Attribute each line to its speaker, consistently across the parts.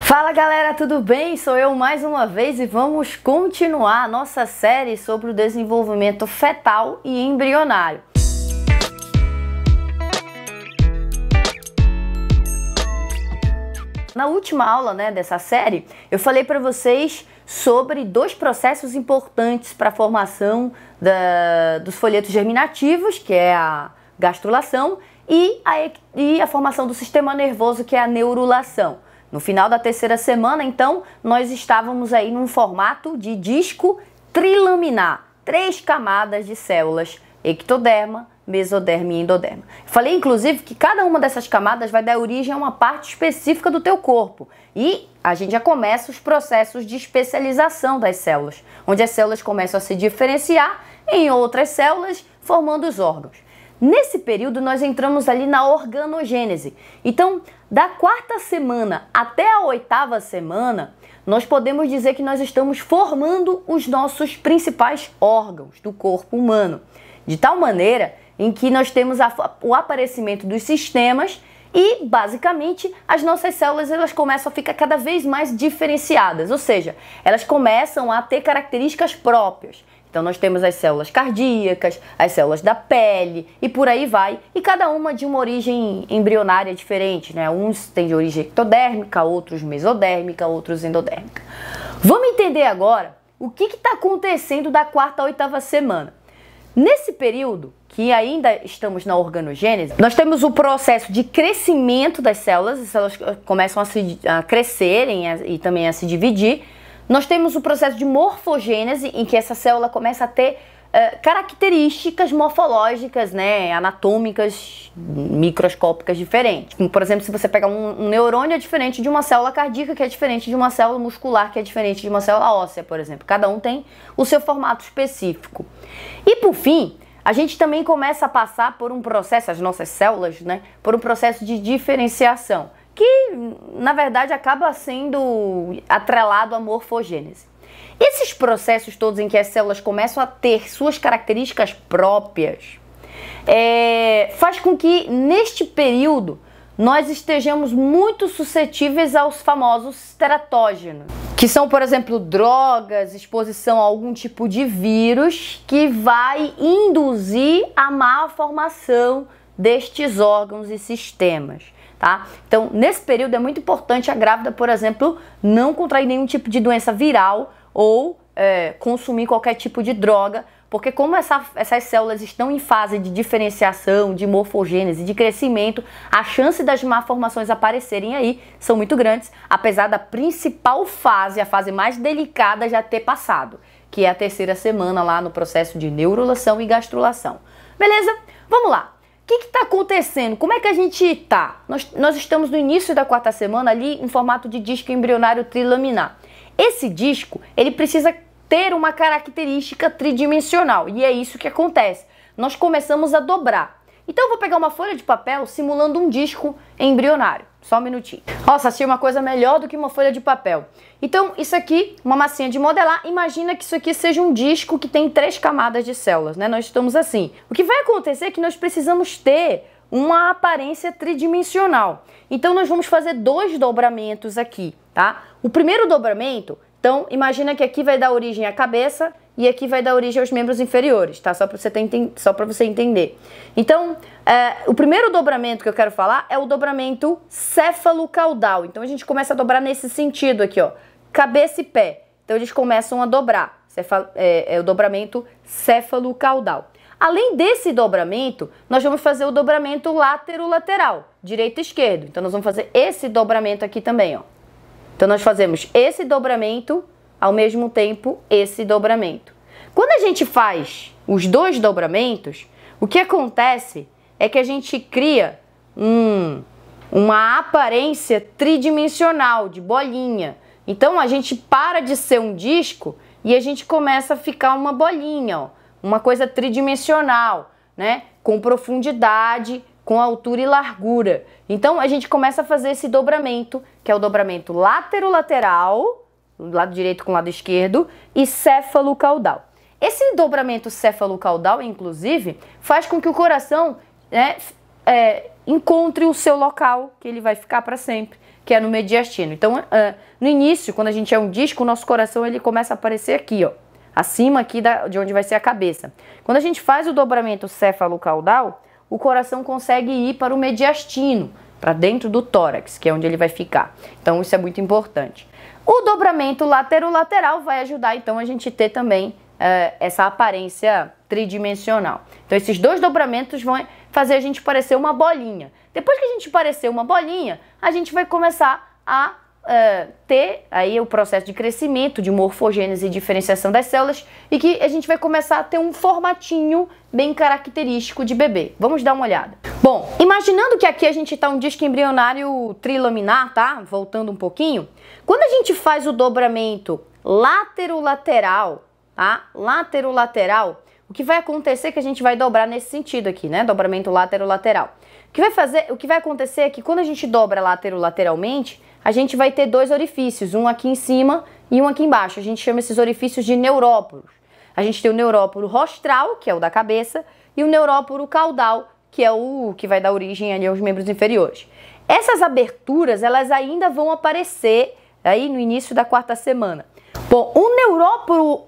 Speaker 1: Fala galera, tudo bem? Sou eu mais uma vez e vamos continuar a nossa série sobre o desenvolvimento fetal e embrionário. Na última aula dessa série, eu falei para vocês sobre dois processos importantes para a formação dos folhetos germinativos, que é a gastrulação, e a formação do sistema nervoso, que é a neurulação. No final da terceira semana, então, nós estávamos aí num formato de disco trilaminar, 3 camadas de células, ectoderma, mesoderma e endoderma. Falei, inclusive, que cada uma dessas camadas vai dar origem a uma parte específica do teu corpo. E a gente já começa os processos de especialização das células, onde as células começam a se diferenciar em outras células, formando os órgãos. Nesse período, nós entramos ali na organogênese. Então, da 4ª semana até a 8ª semana, nós podemos dizer que nós estamos formando os nossos principais órgãos do corpo humano. De tal maneira em que nós temos o aparecimento dos sistemas e, basicamente, as nossas células elas começam a ficar cada vez mais diferenciadas. Ou seja, elas começam a ter características próprias. Então, nós temos as células cardíacas, as células da pele e por aí vai. E cada uma de uma origem embrionária diferente, né? Uns têm de origem ectodérmica, outros mesodérmica, outros endodérmica. Vamos entender agora o que está acontecendo da 4ª à 8ª semana. Nesse período, que ainda estamos na organogênese, nós temos o processo de crescimento das células, as células começam a crescerem e também a se dividir. Nós temos o processo de morfogênese, em que essa célula começa a ter características morfológicas, anatômicas, microscópicas diferentes. Como, por exemplo, se você pegar um neurônio é diferente de uma célula cardíaca, que é diferente de uma célula muscular, que é diferente de uma célula óssea, por exemplo. Cada um tem o seu formato específico. E, por fim, a gente também começa a passar por um processo, as nossas células, por um processo de diferenciação, que, na verdade, acaba sendo atrelado à morfogênese. Esses processos todos em que as células começam a ter suas características próprias, faz com que, neste período, nós estejamos muito suscetíveis aos famosos teratógenos, que são, por exemplo, drogas, exposição a algum tipo de vírus que vai induzir a má formação destes órgãos e sistemas. Tá? Então, nesse período é muito importante a grávida, por exemplo, não contrair nenhum tipo de doença viral ou consumir qualquer tipo de droga, porque como essas células estão em fase de diferenciação, de morfogênese, de crescimento, a chance das malformações aparecerem aí são muito grandes, apesar da principal fase, a fase mais delicada, já ter passado, que é a 3ª semana lá no processo de neurulação e gastrulação. Beleza? Vamos lá. O que está acontecendo? Como é que a gente está? Nós estamos no início da 4ª semana ali em formato de disco embrionário trilaminar. Esse disco, ele precisa ter uma característica tridimensional e é isso que acontece. Nós começamos a dobrar. Então eu vou pegar uma folha de papel simulando um disco embrionário. Só um minutinho. Nossa, achei uma coisa melhor do que uma folha de papel. Então isso aqui, uma massinha de modelar, imagina que isso aqui seja um disco que tem 3 camadas de células, Nós estamos assim. O que vai acontecer é que nós precisamos ter uma aparência tridimensional. Então nós vamos fazer 2 dobramentos aqui, tá? O primeiro dobramento, então imagina que aqui vai dar origem à cabeça e aqui vai dar origem aos membros inferiores, tá? Só para você entender. Então, o primeiro dobramento que eu quero falar é o dobramento céfalo-caudal. Então, a gente começa a dobrar nesse sentido aqui, ó. Cabeça e pé. Então, eles começam a dobrar. É o dobramento céfalo-caudal. Além desse dobramento, nós vamos fazer o dobramento látero-lateral, direito e esquerdo. Então, nós vamos fazer esse dobramento aqui também, ó. Então, nós fazemos esse dobramento, ao mesmo tempo, esse dobramento. Quando a gente faz os 2 dobramentos, o que acontece é que a gente cria uma aparência tridimensional, de bolinha. Então, a gente para de ser um disco e a gente começa a ficar uma bolinha, ó, uma coisa tridimensional, com profundidade, com altura e largura. Então, a gente começa a fazer esse dobramento, que é o dobramento látero-lateral, lado direito com o lado esquerdo, e céfalo-caudal. Esse dobramento céfalo-caudal, inclusive, faz com que o coração encontre o seu local, que ele vai ficar para sempre, que é no mediastino. Então, no início, quando a gente é um disco, o nosso coração ele começa a aparecer aqui, ó, acima aqui de onde vai ser a cabeça. Quando a gente faz o dobramento céfalo-caudal, o coração consegue ir para o mediastino, para dentro do tórax, que é onde ele vai ficar. Então, isso é muito importante. O dobramento lateral vai ajudar, então, a gente ter também essa aparência tridimensional. Então, esses dois dobramentos vão fazer a gente parecer uma bolinha. Depois que a gente parecer uma bolinha, a gente vai começar a ter aí o processo de crescimento, de morfogênese e diferenciação das células, e que a gente vai começar a ter um formatinho bem característico de bebê. Vamos dar uma olhada. Bom, imaginando que aqui a gente está um disco embrionário trilaminar, tá? Voltando um pouquinho. Quando a gente faz o dobramento lateral, tá? Lateral, o que vai acontecer é que a gente vai dobrar nesse sentido aqui, né? Dobramento lateral. O que vai acontecer é que quando a gente dobra lateralmente, a gente vai ter dois orifícios, um aqui em cima e um aqui embaixo. A gente chama esses orifícios de neuróporos. A gente tem o neuróporo rostral, que é o da cabeça, e o neuróporo caudal, que é o que vai dar origem ali aos membros inferiores. Essas aberturas, elas ainda vão aparecer aí no início da 4ª semana. Bom, o neuróporo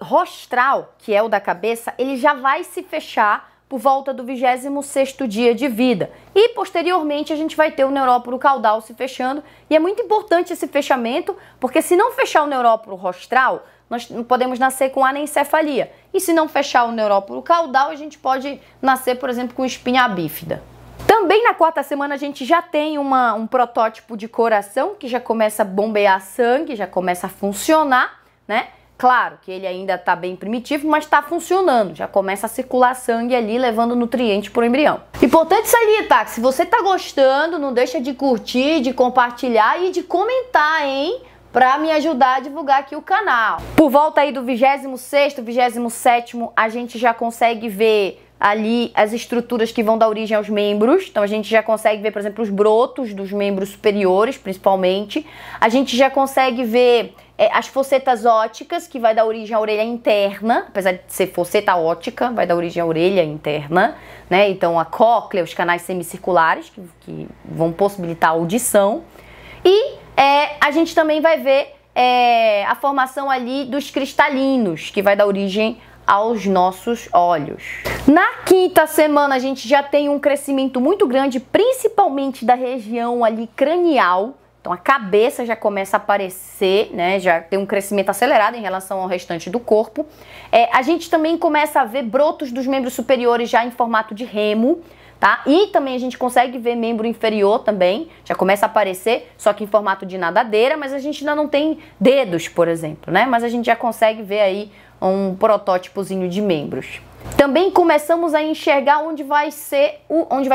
Speaker 1: rostral, que é o da cabeça, ele já vai se fechar por volta do 26º dia de vida. E, posteriormente, a gente vai ter o neuróporo caudal se fechando. E é muito importante esse fechamento, porque se não fechar o neuróporo rostral, nós não podemos nascer com anencefalia. E se não fechar o neuróporo caudal, a gente pode nascer, por exemplo, com espinha bífida. Também na 4ª semana a gente já tem um protótipo de coração que já começa a bombear sangue, já começa a funcionar, né? Claro que ele ainda está bem primitivo, mas está funcionando. Já começa a circular sangue ali, levando nutrientes para o embrião. Importante salientar que se você está gostando, não deixa de curtir, de compartilhar e de comentar, hein? Para me ajudar a divulgar aqui o canal. Por volta aí do 26º, 27º, a gente já consegue ver ali as estruturas que vão dar origem aos membros. Então a gente já consegue ver, por exemplo, os brotos dos membros superiores, principalmente. A gente já consegue ver as fossetas ópticas, que vai dar origem à orelha interna, apesar de ser fosseta óptica, vai dar origem à orelha interna, né? Então a cóclea, os canais semicirculares, que vão possibilitar a audição. E a gente também vai ver a formação ali dos cristalinos, que vai dar origem aos nossos olhos. Na 5ª semana a gente já tem um crescimento muito grande, principalmente da região ali cranial. Então a cabeça já começa a aparecer, né? Já tem um crescimento acelerado em relação ao restante do corpo. A gente também começa a ver brotos dos membros superiores já em formato de remo, tá? E também a gente consegue ver membro inferior também, já começa a aparecer, só que em formato de nadadeira, mas a gente ainda não tem dedos, por exemplo, né? Mas a gente já consegue ver aí um protótipozinho de membros. Também começamos a enxergar onde vai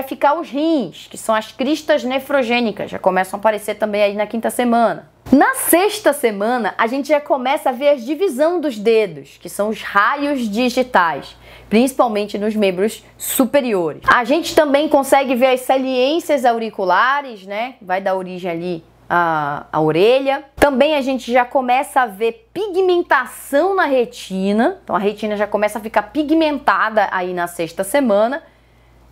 Speaker 1: ficar os rins, que são as cristas nefrogênicas, já começam a aparecer também aí na 5ª semana. Na 6ª semana, a gente já começa a ver a divisão dos dedos, que são os raios digitais, principalmente nos membros superiores. A gente também consegue ver as saliências auriculares, né? Vai dar origem ali a orelha. Também a gente já começa a ver pigmentação na retina. Então a retina já começa a ficar pigmentada aí na 6ª semana.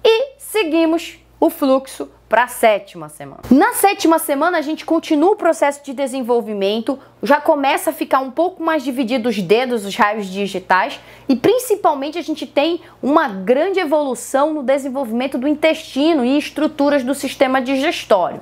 Speaker 1: E seguimos o fluxo para a 7ª semana. Na 7ª semana a gente continua o processo de desenvolvimento, já começa a ficar um pouco mais dividido os dedos, os raios digitais, e principalmente a gente tem uma grande evolução no desenvolvimento do intestino e estruturas do sistema digestório.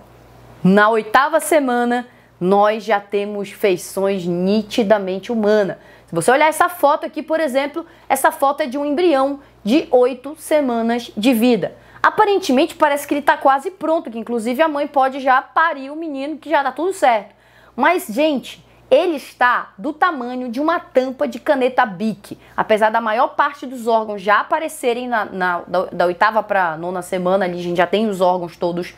Speaker 1: Na 8ª semana, nós já temos feições nitidamente humanas. Se você olhar essa foto aqui, por exemplo, essa foto é de um embrião de 8 semanas de vida. Aparentemente parece que ele está quase pronto, que inclusive a mãe pode já parir o menino, que já está tudo certo. Mas, gente, ele está do tamanho de uma tampa de caneta Bic. Apesar da maior parte dos órgãos já aparecerem da 8ª para a 9ª semana, ali a gente já tem os órgãos todos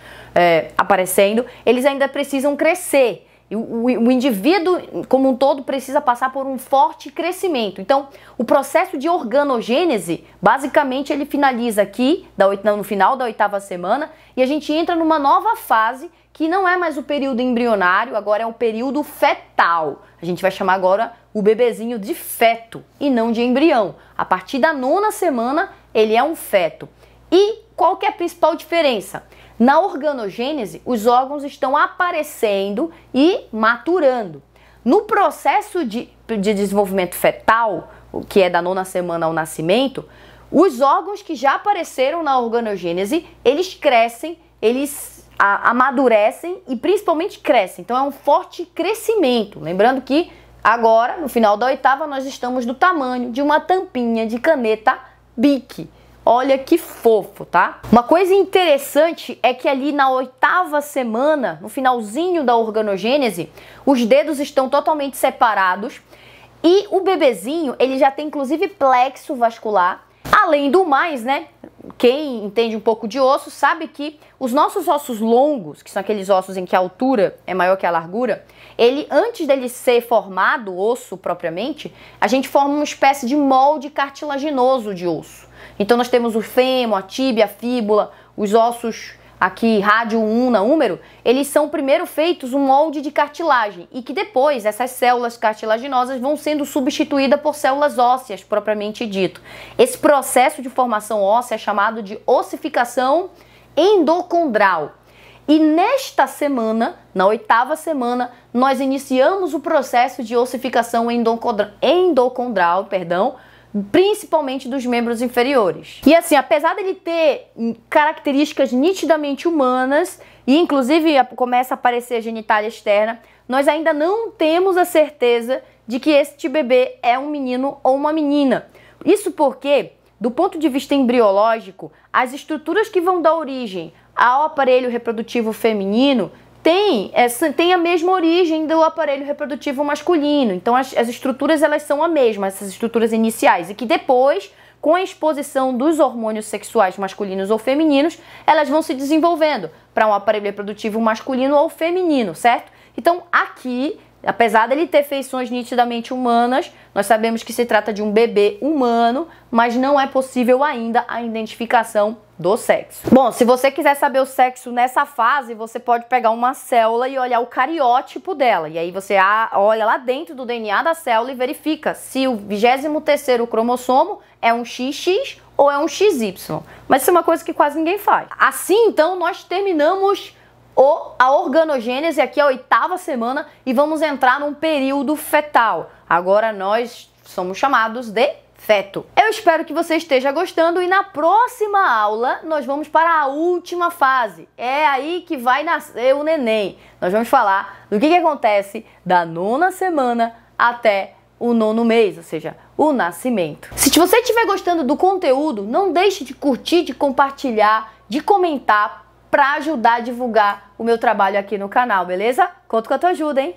Speaker 1: aparecendo, eles ainda precisam crescer. O indivíduo como um todo precisa passar por um forte crescimento. Então, o processo de organogênese, basicamente, ele finaliza aqui, no final da 8ª semana, e a gente entra numa nova fase, que não é mais o período embrionário, agora é o período fetal. A gente vai chamar agora o bebezinho de feto e não de embrião. A partir da 9ª semana, ele é um feto. E qual que é a principal diferença? Na organogênese, os órgãos estão aparecendo e maturando. No processo de desenvolvimento fetal, que é da 9ª semana ao nascimento, os órgãos que já apareceram na organogênese, eles crescem, eles amadurecem e principalmente crescem. Então é um forte crescimento. Lembrando que agora, no final da 8ª, nós estamos do tamanho de uma tampinha de caneta Bic. Olha que fofo, tá? Uma coisa interessante é que ali na 8ª semana, no finalzinho da organogênese, os dedos estão totalmente separados e o bebezinho, ele já tem inclusive plexo vascular. Além do mais, né, quem entende um pouco de osso sabe que os nossos ossos longos, que são aqueles ossos em que a altura é maior que a largura, ele, antes dele ser formado, osso propriamente, a gente forma uma espécie de molde cartilaginoso de osso. Então nós temos o fêmur, a tíbia, a fíbula, os ossos aqui, rádio, una, húmero, eles são primeiro feitos um molde de cartilagem e que depois essas células cartilaginosas vão sendo substituídas por células ósseas, propriamente dito. Esse processo de formação óssea é chamado de ossificação endocondral. E nesta semana, na 8ª semana, nós iniciamos o processo de ossificação endocondral, principalmente dos membros inferiores. E assim, apesar dele ter características nitidamente humanas, e inclusive começa a aparecer a genitália externa, nós ainda não temos a certeza de que este bebê é um menino ou uma menina. Isso porque, do ponto de vista embriológico, as estruturas que vão dar origem ao aparelho reprodutivo feminino tem a mesma origem do aparelho reprodutivo masculino. Então as estruturas elas são a mesma, essas estruturas iniciais, e que depois, com a exposição dos hormônios sexuais masculinos ou femininos, elas vão se desenvolvendo para um aparelho reprodutivo masculino ou feminino, certo? Então aqui, apesar dele ter feições nitidamente humanas, nós sabemos que se trata de um bebê humano, mas não é possível ainda a identificação do sexo. Bom, se você quiser saber o sexo nessa fase, você pode pegar uma célula e olhar o cariótipo dela. E aí você olha lá dentro do DNA da célula e verifica se o 23º cromossomo é um XX ou é um XY. Mas isso é uma coisa que quase ninguém faz. Assim, então, nós terminamos a organogênese, aqui a 8ª semana, e vamos entrar num período fetal. Agora nós somos chamados de feto. Eu espero que você esteja gostando e na próxima aula nós vamos para a última fase. É aí que vai nascer o neném. Nós vamos falar do que acontece da 9ª semana até o 9º mês, ou seja, o nascimento. Se você estiver gostando do conteúdo, não deixe de curtir, de compartilhar, de comentar para ajudar a divulgar o meu trabalho aqui no canal, beleza? Conto com a tua ajuda, hein?